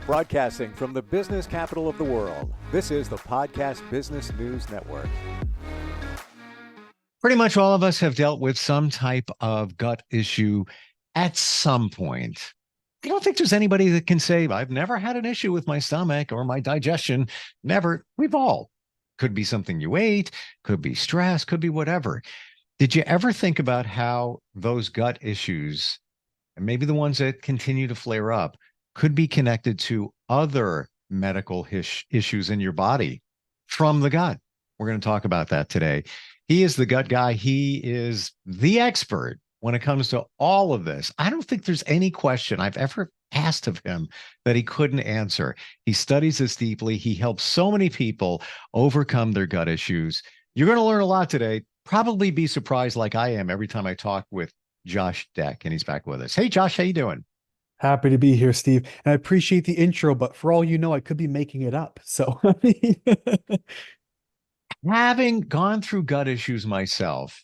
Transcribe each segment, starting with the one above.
Broadcasting from the business capital of the world, this is the Podcast Business News Network. Pretty much all of us have dealt with some type of gut issue at some point. I don't think there's anybody that can say, I've never had an issue with my stomach or my digestion. Never. We've all. Could be something you ate, could be stress, could be whatever. Did you ever think about how those gut issues, and maybe the ones that continue to flare up, could be connected to other medical issues in your body from the gut? We're going to talk about that today. He is the gut guy. He is the expert when it comes to all of this. I don't think there's any question I've ever asked of him that he couldn't answer. He studies this deeply. He helps so many people overcome their gut issues. You're going to learn a lot today. Probably be surprised like I am every time I talk with Josh Dech, and he's back with us. Hey, Josh, how you doing? Happy to be here, Steve. And I appreciate the intro, but for all you know, I could be making it up. So, I mean, Having gone through gut issues myself,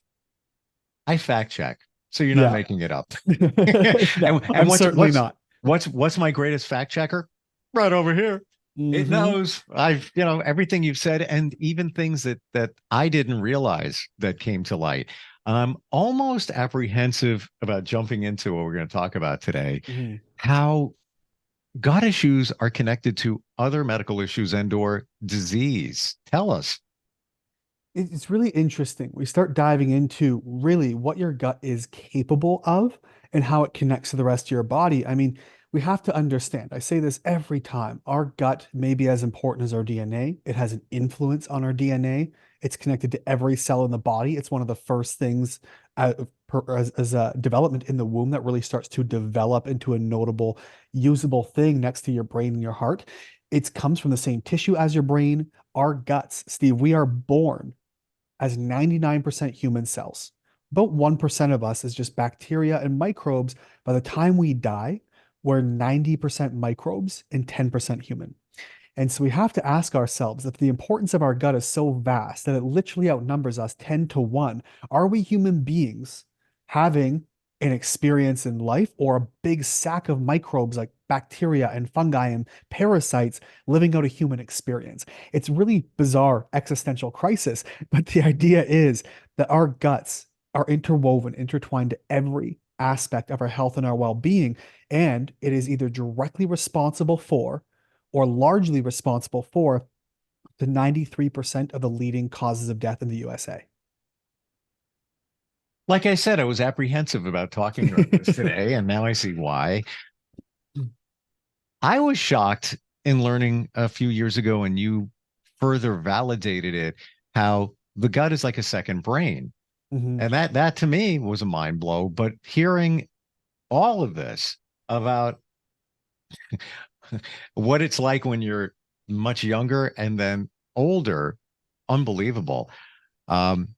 I fact check. So you're not yeah, making it up. no, and I'm certainly not. What's my greatest fact checker? Right over here. It Mhm. knows. I've, everything you've said, and even things that I didn't realize that came to light. I'm almost apprehensive about jumping into what we're going to talk about today. Mhm. How gut issues are connected to other medical issues and or disease. Tell us. It's really interesting. We start diving into really what your gut is capable of and how it connects to the rest of your body. I mean, we have to understand, I say this every time, our gut may be as important as our DNA. It has an influence on our DNA. It's connected to every cell in the body. It's one of the first things as a development in the womb that really starts to develop into a notable, usable thing next to your brain and your heart. It comes from the same tissue as your brain. Our guts, Steve, we are born as 99% human cells. About 1% of us is just bacteria and microbes. By the time we die, we're 90% microbes and 10% human. And so we have to ask ourselves, if the importance of our gut is so vast that it literally outnumbers us 10 to 1, are we human beings having an experience in life, or a big sack of microbes like bacteria and fungi and parasites living out a human experience? It's really bizarre existential crisis, but the idea is that our guts are interwoven, intertwined to every aspect of our health and our well-being, and it is either directly responsible for or largely responsible for the 93% of the leading causes of death in the USA. Like I said, I was apprehensive about talking about this today, and now I see why. I was shocked in learning a few years ago, and you further validated it, how the gut is like a second brain. Mhm. And that to me was a mind blow. But hearing all of this about what it's like when you're much younger and then older, unbelievable. Um,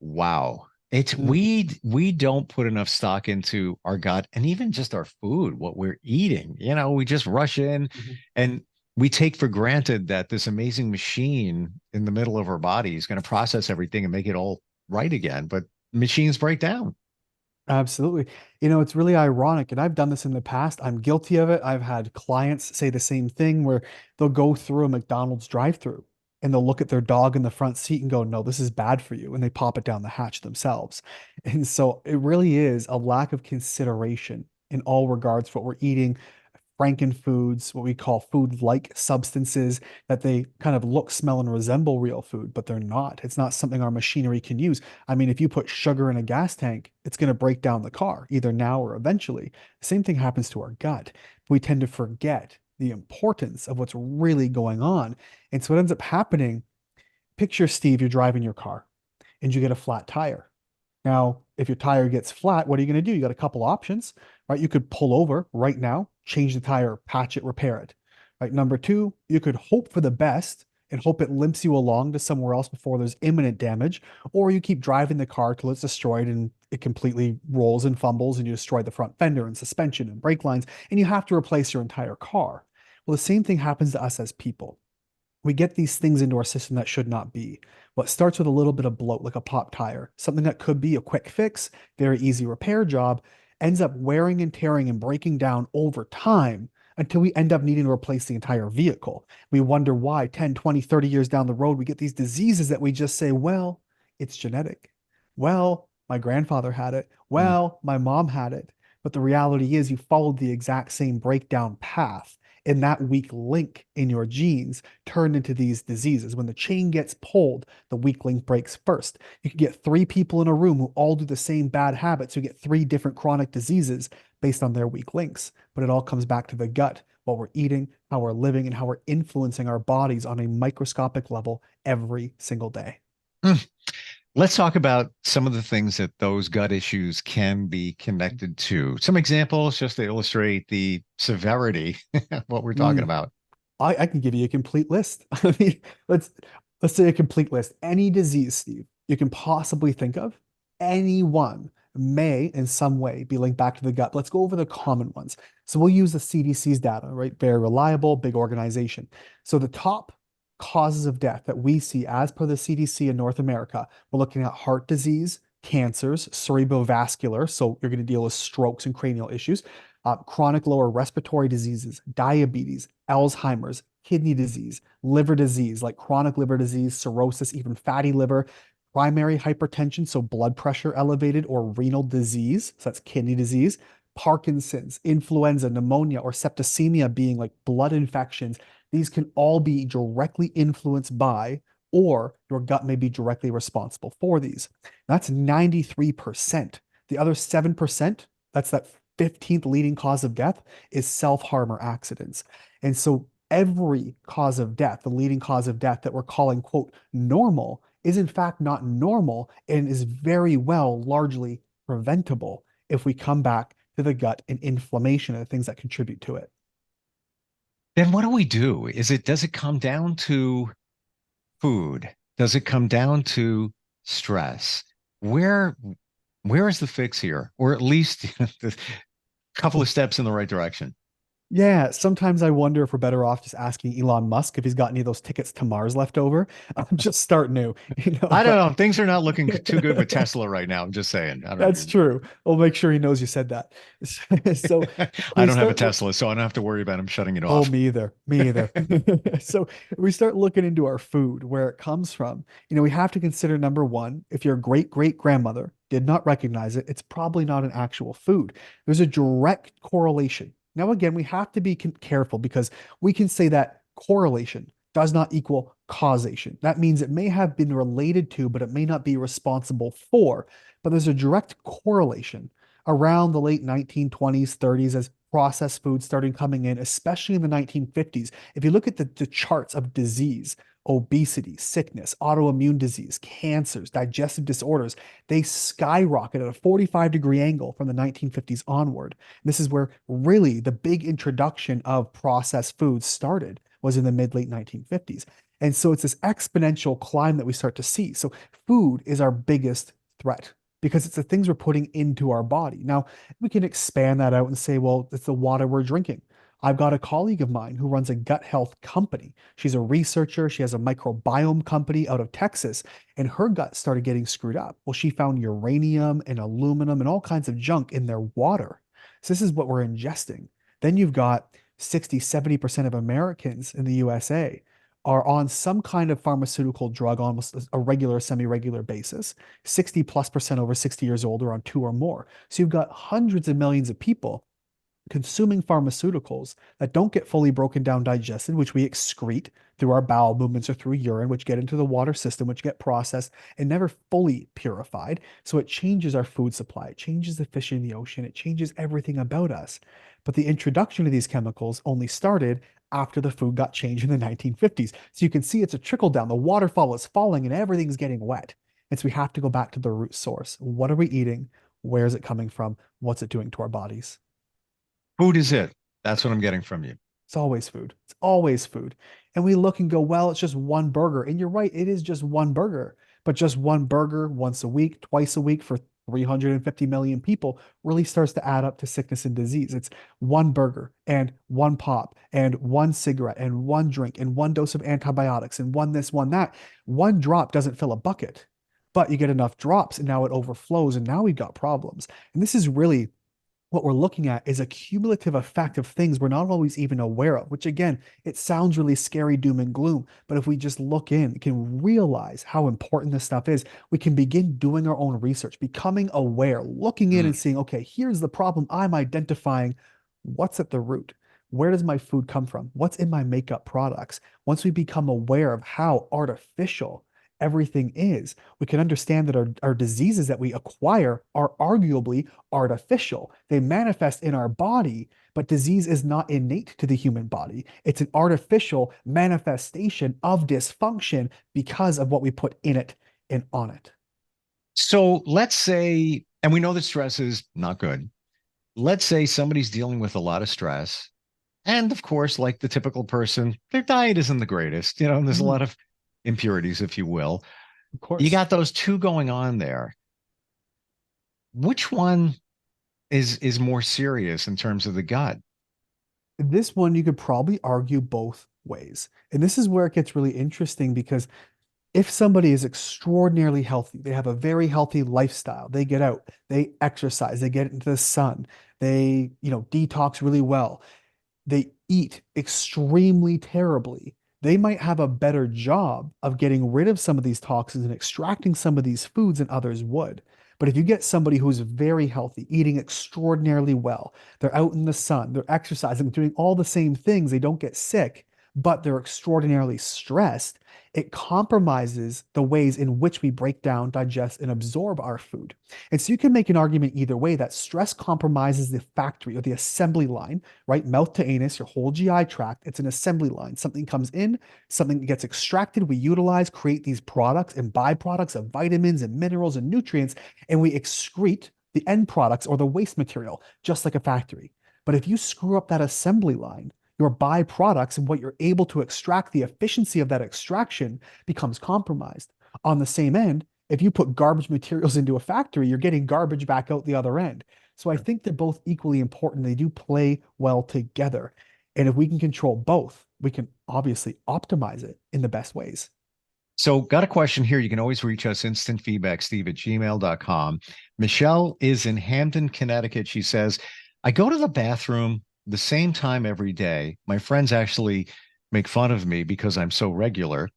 wow. It's Mhm. we don't put enough stock into our gut and even just our food, what we're eating. We just rush in Mhm. and we take for granted that this amazing machine in the middle of our body is going to process everything and make it all right again. But machines break down. Absolutely. It's really ironic, and I've done this in the past. I'm guilty of it. I've had clients say the same thing where they'll go through a McDonald's drive-through and they'll look at their dog in the front seat and go, "No, this is bad for you." And they pop it down the hatch themselves. And so it really is a lack of consideration in all regards for what we're eating, frankenfoods, what we call food-like substances, that they kind of look, smell, and resemble real food, but they're not. It's not something our machinery can use. I mean, if you put sugar in a gas tank, it's going to break down the car, either now or eventually. Same thing happens to our gut. We tend to forget the importance of what's really going on. And so what ends up happening, picture, Steve, you're driving your car and you get a flat tire. Now, if your tire gets flat, what are you going to do? You got a couple options, right? You could pull over right now, change the tire, patch it, repair it. Right. Number two, you could hope for the best and hope it limps you along to somewhere else before there's imminent damage, or you keep driving the car till it's destroyed and it completely rolls and fumbles and you destroy the front fender and suspension and brake lines, and you have to replace your entire car. Well, the same thing happens to us as people. We get these things into our system that should not be. What starts with a little bit of bloat, like a pop tire, something that could be a quick fix, very easy repair job, ends up wearing and tearing and breaking down over time until we end up needing to replace the entire vehicle. We wonder why 10, 20, 30 years down the road, we get these diseases that we just say, well, it's genetic. Well, my grandfather had it. Mm. Well, my mom had it. But the reality is, you followed the exact same breakdown path. And that weak link in your genes turned into these diseases. When the chain gets pulled, the weak link breaks first. You could get three people in a room who all do the same bad habits, who get three different chronic diseases based on their weak links. But it all comes back to the gut, what we're eating, how we're living, and how we're influencing our bodies on a microscopic level every single day. Mm. Let's talk about some of the things that those gut issues can be connected to. Some examples just to illustrate the severity of what we're talking Mm. about. I can give you a complete list. I mean, let's let's say a complete list. Any disease, Steve, you can possibly think of, anyone may in some way be linked back to the gut. Let's go over the common ones. So we'll use the CDC's data, right? Very reliable, big organization. So the top causes of death that we see as per the CDC in North America, we're looking at heart disease, cancers, cerebrovascular. So you're going to deal with strokes and cranial issues, chronic lower respiratory diseases, diabetes, Alzheimer's, kidney disease, liver disease, like chronic liver disease, cirrhosis, even fatty liver, primary hypertension, so blood pressure elevated, or renal disease, so that's kidney disease, Parkinson's, influenza, pneumonia, or septicemia being like blood infections. These can all be directly influenced by, or your gut may be directly responsible for these. That's 93%. The other 7%, that's that 15th leading cause of death, is self-harm or accidents. And so every cause of death, the leading cause of death that we're calling, quote, normal, is in fact not normal and is very well largely preventable if we come back to the gut and inflammation and the things that contribute to it. Then what do we do? Does it come down to food? Does it come down to stress? Where where is the fix here? Or at least a couple of steps in the right direction. Yeah, sometimes I wonder if we're better off just asking Elon Musk if he's got any of those tickets to Mars left over. Just start new, I don't but know. Things are not looking too good with Tesla right now. I'm just saying. I that's don't true. We'll make sure he knows you said that. So I we don't have a start Tesla, so I don't have to worry about him shutting it Oh, off. me either. Me either. So we start looking into our food, where it comes from. We have to consider number one, if your great great grandmother did not recognize it, it's probably not an actual food. There's a direct correlation. Now, again, we have to be careful because we can say that correlation does not equal causation. That means it may have been related to, but it may not be responsible for. But there's a direct correlation around the late 1920s, 30s, as processed foods started coming in, especially in the 1950s. If you look at the charts of disease, obesity, sickness, autoimmune disease, cancers, digestive disorders, they skyrocket at a 45-degree angle from the 1950s onward. This is where really the big introduction of processed foods started, was in the mid late 1950s. And so it's this exponential climb that we start to see. So food is our biggest threat because it's the things we're putting into our body. Now, we can expand that out and say, well, it's the water we're drinking. I've got a colleague of mine who runs a gut health company. She's a researcher. She has a microbiome company out of Texas, and her gut started getting screwed up. Well, she found uranium and aluminum and all kinds of junk in their water. So this is what we're ingesting. Then you've got 60, 70% of Americans in the USA are on some kind of pharmaceutical drug on almost a regular, semi-regular basis. 60 plus percent over 60 years old are on two or more. So you've got hundreds of millions of people consuming pharmaceuticals that don't get fully broken down, digested, which we excrete through our bowel movements or through urine, which get into the water system, which get processed and never fully purified. So it changes our food supply, it changes the fish in the ocean, it changes everything about us. But the introduction of these chemicals only started after the food got changed in the 1950s. So you can see it's a trickle down. The waterfall is falling and everything's getting wet. And so we have to go back to the root source. What are we eating? Where is it coming from? What's it doing to our bodies? Food is it. That's what I'm getting from you. It's always food. It's always food. And we look and go, well, it's just one burger. And you're right, it is just one burger. But just one burger once a week, twice a week for 350 million people really starts to add up to sickness and disease. It's one burger and one pop and one cigarette and one drink and one dose of antibiotics and one this, one that. One drop doesn't fill a bucket, but you get enough drops and now it overflows and now we've got problems. And this is really what we're looking at is a cumulative effect of things we're not always even aware of, which again, it sounds really scary, doom and gloom. But if we just look in, we can realize how important this stuff is. We can begin doing our own research, becoming aware, looking in Mm. and seeing, okay, here's the problem I'm identifying. What's at the root? Where does my food come from? What's in my makeup products? Once we become aware of how artificial everything is, we can understand that our diseases that we acquire are arguably artificial. They manifest in our body, but disease is not innate to the human body. It's an artificial manifestation of dysfunction because of what we put in it and on it. So let's say, and we know that stress is not good. Let's say somebody's dealing with a lot of stress. And of course, like the typical person, their diet isn't the greatest, and there's a lot Mhm. of impurities, if you will. Of You course. got those two going on there. Which one is more serious in terms of the gut? This one you could probably argue both ways. And this is where it gets really interesting because if somebody is extraordinarily healthy, they have a very healthy lifestyle, they get out, they exercise, they get into the sun, they, detox really well, they eat extremely terribly, they might have a better job of getting rid of some of these toxins and extracting some of these foods than others would. But if you get somebody who's very healthy, eating extraordinarily well, they're out in the sun, they're exercising, doing all the same things, they don't get sick, but they're extraordinarily stressed, it compromises the ways in which we break down, digest, and absorb our food. And so you can make an argument either way that stress compromises the factory or the assembly line, right? Mouth to anus, your whole GI tract, it's an assembly line. Something comes in, something gets extracted, we utilize, create these products and byproducts of vitamins and minerals and nutrients, and we excrete the end products or the waste material, just like a factory. But if you screw up that assembly line, your byproducts and what you're able to extract, the efficiency of that extraction becomes compromised. On the same end, if you put garbage materials into a factory, you're getting garbage back out the other end. So I think they're both equally important. They do play well together. And if we can control both, we can obviously optimize it in the best ways. So, got a question here. You can always reach us instant feedback, steve@gmail.com. Michelle is in Hamden, Connecticut. She says, I go to the bathroom the same time every day. My friends actually make fun of me because I'm so regular.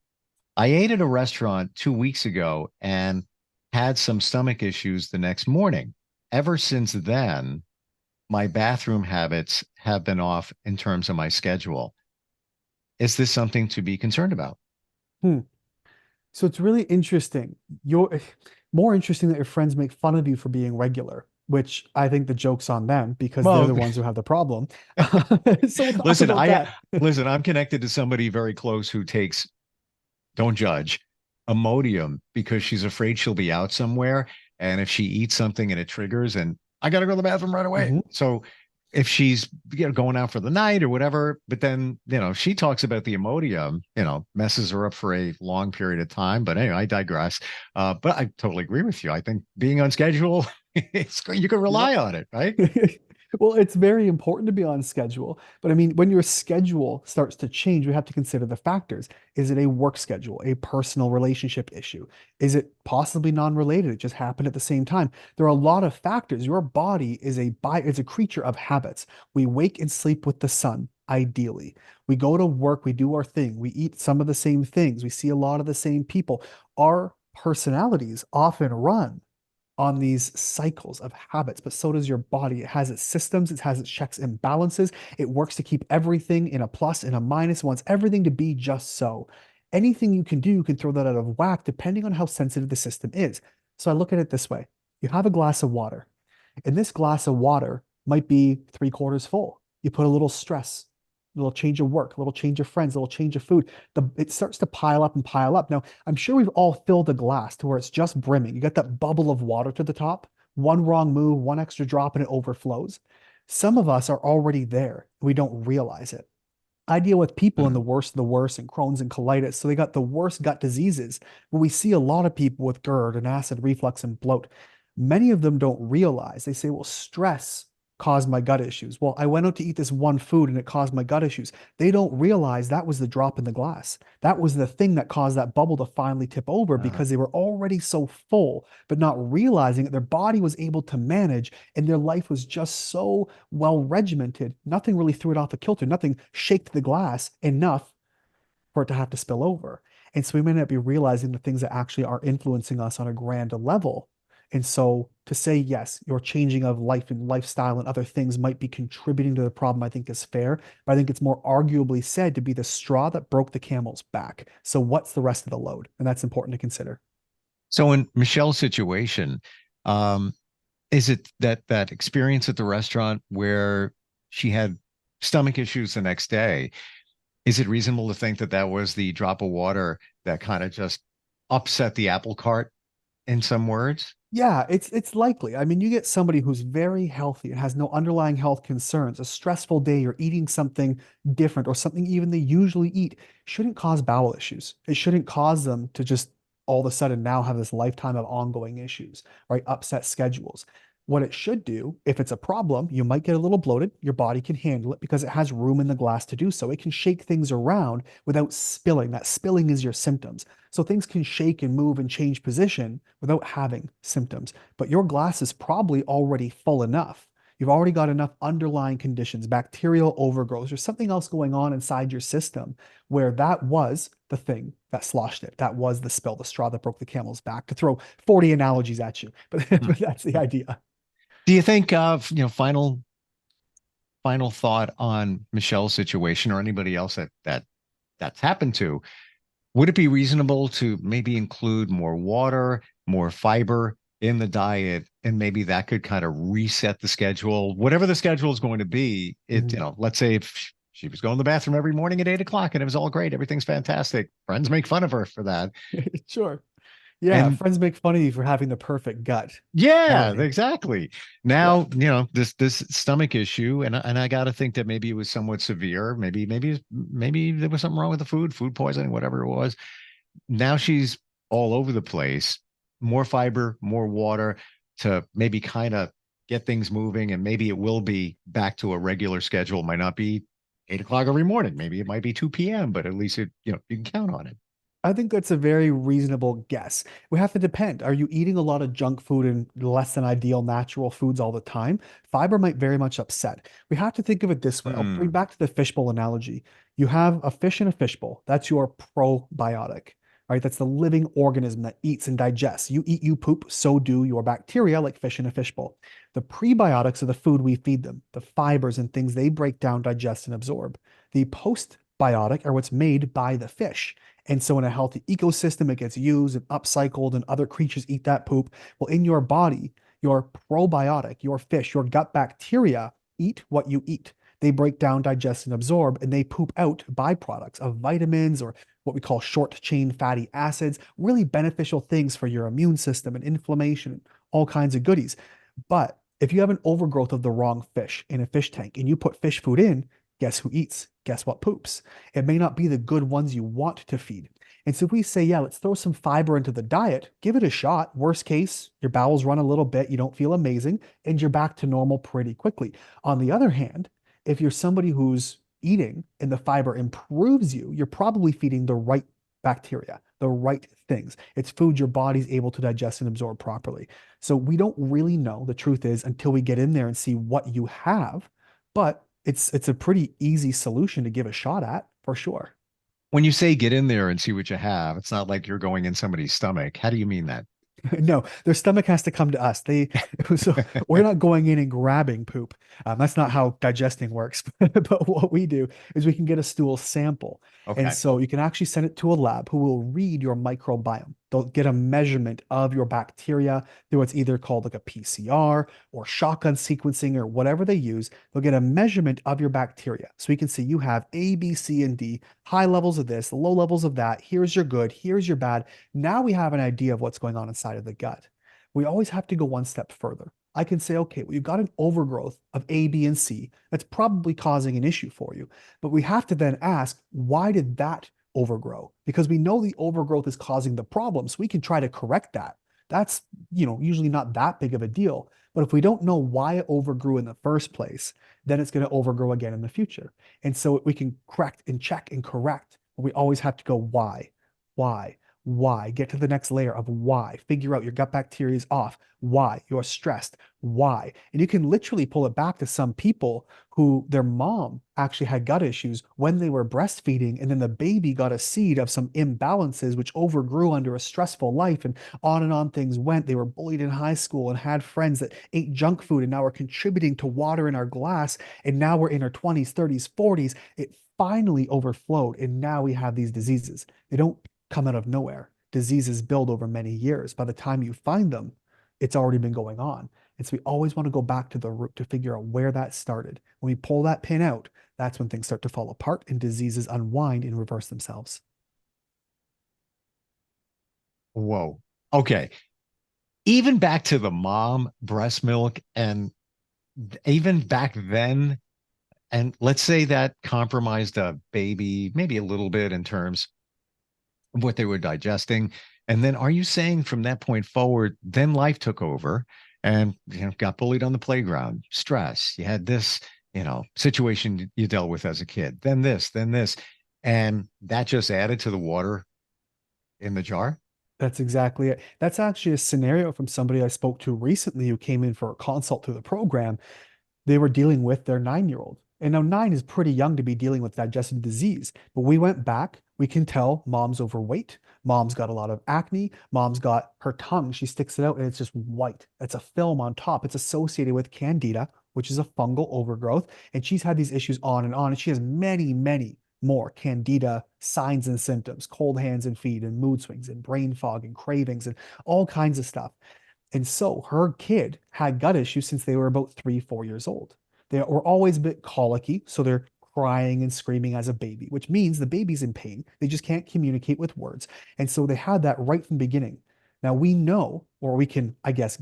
I ate at a restaurant 2 weeks ago and had some stomach issues the next morning. Ever since then, my bathroom habits have been off in terms of my schedule. Is this something to be concerned about? Hmm. So it's really interesting. You're more interesting that your friends make fun of you for being regular, which I think the joke's on them because they're Well, the ones who have the problem. So we'll talk listen, about that. I'm connected to somebody very close who takes, don't judge, Imodium because she's afraid she'll be out somewhere. And if she eats something and it triggers, and I got to go to the bathroom right away. Mhm. So if she's going out for the night or whatever, but then, she talks about the Imodium, messes her up for a long period of time. But anyway, I digress. But I totally agree with you. I think being on schedule, you can rely Yep. on it, right? Well, it's very important to be on schedule. But I mean, when your schedule starts to change, we have to consider the factors. Is it a work schedule, a personal relationship issue? Is it possibly non-related? It just happened at the same time. There are a lot of factors. Your body is a creature of habits. We wake and sleep with the sun, ideally. We go to work, we do our thing, we eat some of the same things, we see a lot of the same people. Our personalities often run on these cycles of habits, but so does your body. It has its systems, it has its checks and balances. It works to keep everything in a plus and a minus, wants everything to be just so. Anything you can do can throw that out of whack depending on how sensitive the system is. So I look at it this way. You have a glass of water, and this glass of water might be three-quarters full. You put a little stress, a little change of work, a little change of friends, a little change of food. It starts to pile up and pile up. Now, I'm sure we've all filled a glass to where it's just brimming. You got that bubble of water to the top. One wrong move, one extra drop, and it overflows. Some of us are already there. We don't realize it. I deal with people in Mhm. the worst, and Crohn's and colitis. So they got the worst gut diseases. But we see a lot of people with GERD and acid reflux and bloat. Many of them don't realize. They say, well, stress caused my gut issues. Well, I went out to eat this one food and it caused my gut issues. They don't realize that was the drop in the glass. That was the thing that caused that bubble to finally tip over Uh, because they were already so full, but not realizing that their body was able to manage and their life was just so well regimented. Nothing really threw it off the kilter. Nothing shaked the glass enough for it to have to spill over. And so we may not be realizing the things that actually are influencing us on a grander level. And so to say, yes, your changing of life and lifestyle and other things might be contributing to the problem, I think is fair. But I think it's more arguably said to be the straw that broke the camel's back. So what's the rest of the load? And that's important to consider. so in Michelle's situation, um, is it that experience at the restaurant where she had stomach issues the next day? Is it reasonable to think that that was the drop of water that kind of just upset the apple cart in some words? Yeah, it's likely. I mean, you get somebody who's very healthy and has no underlying health concerns. A stressful day, you're eating something different or something even they usually eat shouldn't cause bowel issues. It shouldn't cause them to just all of a sudden now have this lifetime of ongoing issues, right? Upset schedules. What it should do, if it's a problem, you might get a little bloated. Your body can handle it because it has room in the glass to do so. It can shake things around without spilling. That spilling is your symptoms. So things can shake and move and change position without having symptoms. But your glass is probably already full enough. You've already got enough underlying conditions, bacterial overgrowth, or something else going on inside your system where that was the thing that sloshed it. That was the spill, the straw that broke the camel's back, to throw 40 analogies at you. But, Hmm. but that's the idea. Do you think of, final thought on Michelle's situation or anybody else that's happened to? Would it be reasonable to maybe include more water, more fiber in the diet, and maybe that could kind of reset the schedule, whatever the schedule is going to be? Mhm. Let's say if she was going to the bathroom every morning at 8 o'clock and it was all great, everything's fantastic. Friends make fun of her for that. Sure. Yeah, And friends make fun of you for having the perfect gut. yeah, Right. exactly. Yeah. Now, this stomach issue, and I got to think that maybe it was somewhat severe. Maybe there was something wrong with the food poisoning, whatever it was. Now she's all over the place. More fiber, more water to maybe kind of get things moving, and maybe it will be back to a regular schedule. It might not be 8 o'clock every morning. Maybe it might be 2 p.m., but at least you can count on it. I think that's a very reasonable guess. We have to depend. Are you eating a lot of junk food and less than ideal natural foods all the time? Fiber might very much upset. We have to think of it this way. I'll bring Hmm. back to the fishbowl analogy. You have a fish in a fishbowl. That's your probiotic, right? That's the living organism that eats and digests. You eat, you poop, so do your bacteria, like fish in a fishbowl. The prebiotics are the food we feed them, the fibers and things they break down, digest, and absorb. The postbiotic are what's made by the fish. And so in a healthy ecosystem, it gets used and upcycled, and other creatures eat that poop. Well, in your body, your probiotic, your fish, your gut bacteria eat what you eat. They break down, digest, and absorb, and they poop out byproducts of vitamins or what we call short chain fatty acids, really beneficial things for your immune system and inflammation, all kinds of goodies. But if you have an overgrowth of the wrong fish in a fish tank and you put fish food in, guess who eats? Guess what poops? It may not be the good ones you want to feed. And so if we say, yeah, let's throw some fiber into the diet, give it a shot. Worst case, your bowels run a little bit, you don't feel amazing, and you're back to normal pretty quickly. On the other hand, if you're somebody who's eating and the fiber improves you, you're probably feeding the right bacteria, the right things. It's food your body's able to digest and absorb properly. So we don't really know, the truth is, until we get in there and see what you have, but it's a pretty easy solution to give a shot at for sure. When you say get in there and see what you have, it's not like you're going in somebody's stomach. How do you mean that? No, their stomach has to come to us. So we're not going in and grabbing poop. That's not how digesting works. But what we do is we can get a stool sample. And Okay. so you can actually send it to a lab who will read your microbiome. They'll get a measurement of your bacteria through what's either called like a PCR or shotgun sequencing or whatever they use. They'll get a measurement of your bacteria. So we can see you have A, B, C, and D, high levels of this, low levels of that. Here's your good, here's your bad. Now we have an idea of what's going on inside of the gut. We always have to go one step further. I can say, okay, well, you've got an overgrowth of A, B, and C that's probably causing an issue for you. But we have to then ask, why did that overgrow? Because we know the overgrowth is causing the problem, so we can try to correct that. That's, usually not that big of a deal. But if we don't know why it overgrew in the first place, then it's going to overgrow again in the future. And so we can correct and check and correct. But we always have to go, why, why? Get to the next layer of why. Figure out your gut bacteria is off. Why? You're stressed. Why? And you can literally pull it back to some people who their mom actually had gut issues when they were breastfeeding, and then the baby got a seed of some imbalances which overgrew under a stressful life, and on things went. They were bullied in high school and had friends that ate junk food and now are contributing to water in our glass. And now we're in our 20s, 30s, 40s. It finally overflowed, and now we have these diseases. They don't come out of nowhere. Diseases build over many years. By the time you find them, it's already been going on. And so we always want to go back to the root to figure out where that started. When we pull that pin out, that's when things start to fall apart and diseases unwind and reverse themselves. Whoa. Okay. Even back to the mom breast milk, and even back then, and let's say that compromised a baby maybe a little bit in terms of what they were digesting. And then are you saying from that point forward, then life took over and got bullied on the playground, stress, you had this, situation you dealt with as a kid, then this, and that just added to the water in the jar? That's exactly it. That's actually a scenario from somebody I spoke to recently who came in for a consult through the program. They were dealing with their 9-year-old. And now 9 is pretty young to be dealing with digestive disease. But we went back, we can tell mom's overweight. Mom's got a lot of acne. Mom's got her tongue. She sticks it out and it's just white. It's a film on top. It's associated with candida, which is a fungal overgrowth. And she's had these issues on. And she has many, many more candida signs and symptoms, cold hands and feet, and mood swings, and brain fog, and cravings, and all kinds of stuff. And so her kid had gut issues since they were about 3, 4 years old. They were always a bit colicky, so they're crying and screaming as a baby, which means the baby's in pain. They just can't communicate with words. And so they had that right from the beginning. Now we know, or we can, I guess,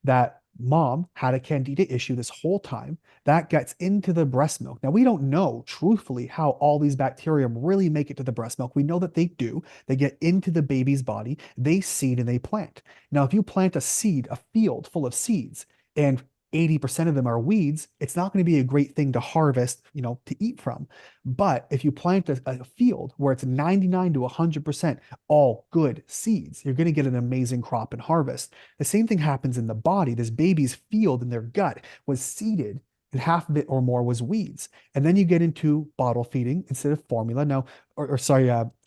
that mom had a candida issue this whole time. That gets into the breast milk. Now we don't know truthfully how all these bacteria really make it to the breast milk. We know that they do. They get into the baby's body, they seed and they plant. Now, if you plant a seed, a field full of seeds, and 80% of them are weeds, it's not going to be a great thing to harvest, to eat from. But if you plant a field where it's 99 to 100% all good seeds, you're going to get an amazing crop and harvest. The same thing happens in the body. This baby's field in their gut was seeded, and half of it or more was weeds. And then you get into bottle feeding instead of formula. Now,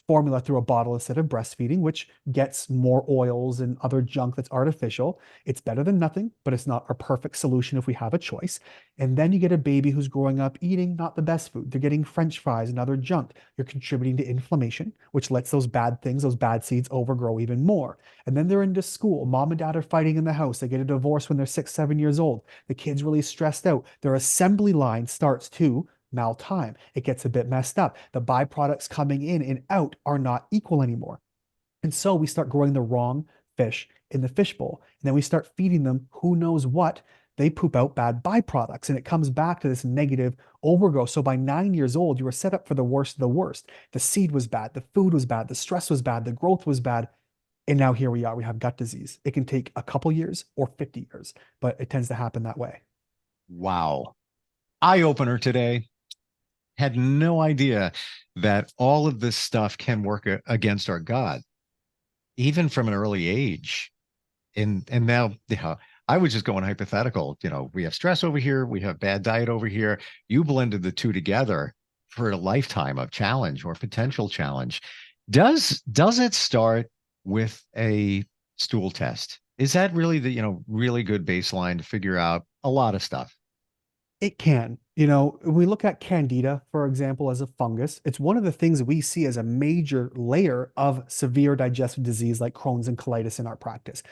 formula through a bottle instead of breastfeeding, which gets more oils and other junk that's artificial. It's better than nothing, but it's not a perfect solution if we have a choice. And then you get a baby who's growing up eating not the best food. They're getting French fries and other junk. You're contributing to inflammation, which lets those bad things, those bad seeds overgrow even more. And then they're into school. Mom and dad are fighting in the house. They get a divorce when they're 6, 7 years old. The kid's really stressed out. Their assembly line starts to maltime. It gets a bit messed up. The byproducts coming in and out are not equal anymore. And so we start growing the wrong fish in the fishbowl. And then we start feeding them who knows what. They poop out bad byproducts, and it comes back to this negative overgrowth. So by 9 years old, you were set up for the worst of the worst. The seed was bad, the food was bad, the stress was bad, the growth was bad. And now here we are, we have gut disease. It can take a couple years or 50 years, but it tends to happen that way. Wow. Eye opener today. Had no idea that all of this stuff can work against our gut, even from an early age. And now, I was just going hypothetical. We have stress over here, we have bad diet over here. You blended the two together for a lifetime of challenge or potential challenge. Does it start with a stool test? Is that really the really good baseline to figure out a lot of stuff? It can. We look at Candida, for example, as a fungus. It's one of the things we see as a major layer of severe digestive disease like Crohn's and colitis in our practice.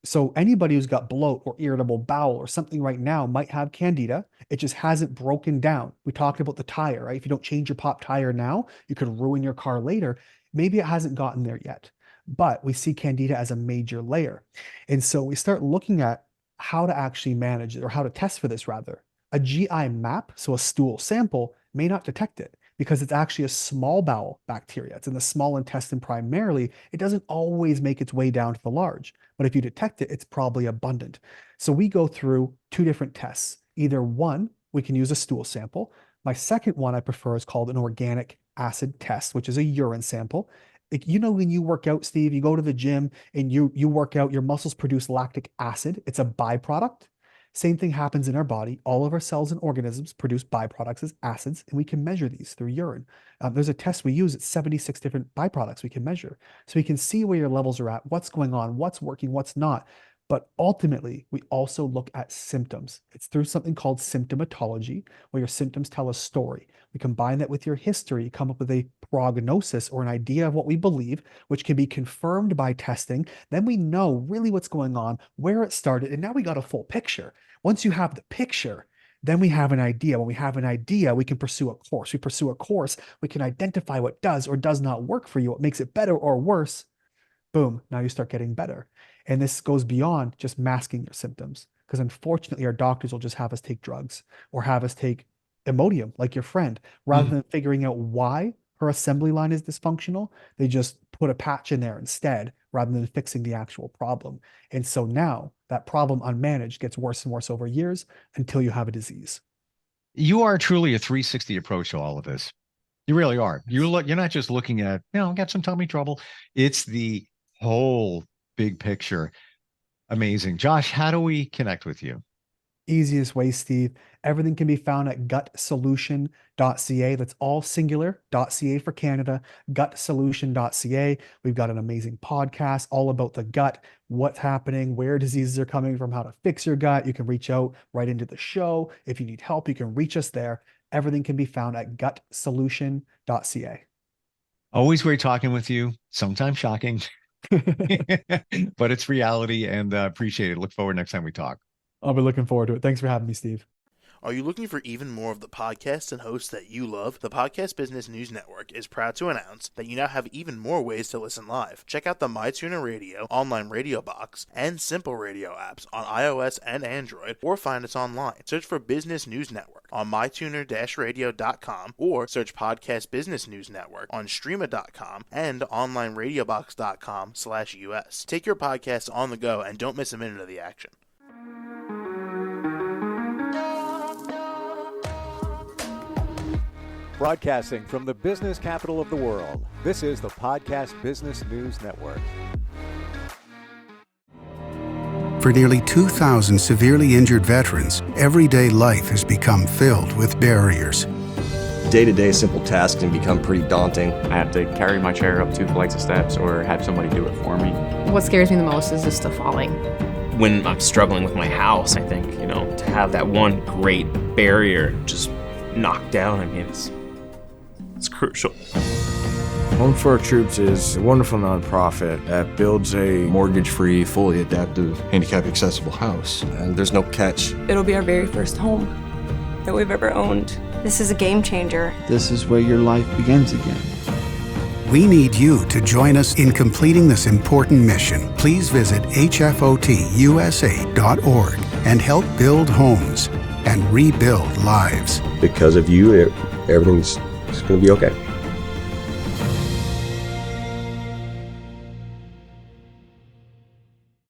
So anybody who's got bloat or irritable bowel or something right now might have Candida. It just hasn't broken down. We talked about the tire, right? If you don't change your pop tire now, you could ruin your car later. Maybe it hasn't gotten there yet, but we see Candida as a major layer. And so we start looking at how to actually manage it, or how to test for this rather. A GI map, so a stool sample, may not detect it because it's actually a small bowel bacteria. It's in the small intestine primarily. It doesn't always make its way down to the large, but if you detect it, it's probably abundant. So we go through two different tests. Either one, we can use a stool sample. My second one I prefer is called an organic acid test, which is a urine sample. When you work out, Steve, you go to the gym and you work out, your muscles produce lactic acid. It's a byproduct. Same thing happens in our body. All of our cells and organisms produce byproducts as acids, and we can measure these through urine. There's a test we use. It's 76 different byproducts we can measure. So we can see where your levels are at, what's going on, what's working, what's not. But ultimately, we also look at symptoms. It's through something called symptomatology, where your symptoms tell a story. We combine that with your history, come up with a prognosis or an idea of what we believe, which can be confirmed by testing. Then we know really what's going on, where it started, and now we got a full picture. Once you have the picture, then we have an idea. When we have an idea, we can pursue a course. We pursue a course, we can identify what does or does not work for you, what makes it better or worse. Boom, now you start getting better. And this goes beyond just masking your symptoms, because unfortunately, our doctors will just have us take drugs or have us take Imodium, like your friend, rather than figuring out why her assembly line is dysfunctional. They just put a patch in there instead, rather than fixing the actual problem. And so now that problem unmanaged gets worse and worse over years until you have a disease. You are truly a 360 approach to all of this. You really are. You're not just looking at, got some tummy trouble. It's the whole big picture. Amazing. Josh, how do we connect with you? Easiest way, Steve. Everything can be found at gutsolution.ca. That's all singular, .ca for Canada, gutsolution.ca. We've got an amazing podcast all about the gut, what's happening, where diseases are coming from, how to fix your gut. You can reach out right into the show. If you need help, you can reach us there. Everything can be found at gutsolution.ca. Always great talking with you. Sometimes shocking, but it's reality, and appreciate it. Look forward next time we talk. I'll be looking forward to it. Thanks for having me, Steve. Are you looking for even more of the podcasts and hosts that you love? The Podcast Business News Network is proud to announce that you now have even more ways to listen live. Check out the MyTuner Radio, online radio box, and Simple Radio apps on iOS and Android, or find us online. Search for Business News Network on mytuner-radio.com, or search Podcast Business News Network on streama.com and onlineradiobox.com/US. Take your podcast on the go and don't miss a minute of the action. Broadcasting from the business capital of the world, this is the Podcast Business News Network. For nearly 2,000 severely injured veterans, everyday life has become filled with barriers. Day-to-day simple tasks can become pretty daunting. I have to carry my chair up 2 flights of steps or have somebody do it for me. What scares me the most is just the falling. When I'm struggling with my house, I think, to have that one great barrier just knocked down, it's crucial. Home for Our Troops is a wonderful nonprofit that builds a mortgage-free, fully adaptive, handicap-accessible house. And there's no catch. It'll be our very first home that we've ever owned. This is a game changer. This is where your life begins again. We need you to join us in completing this important mission. Please visit hfotusa.org and help build homes and rebuild lives. Because of you, everything's going to be okay.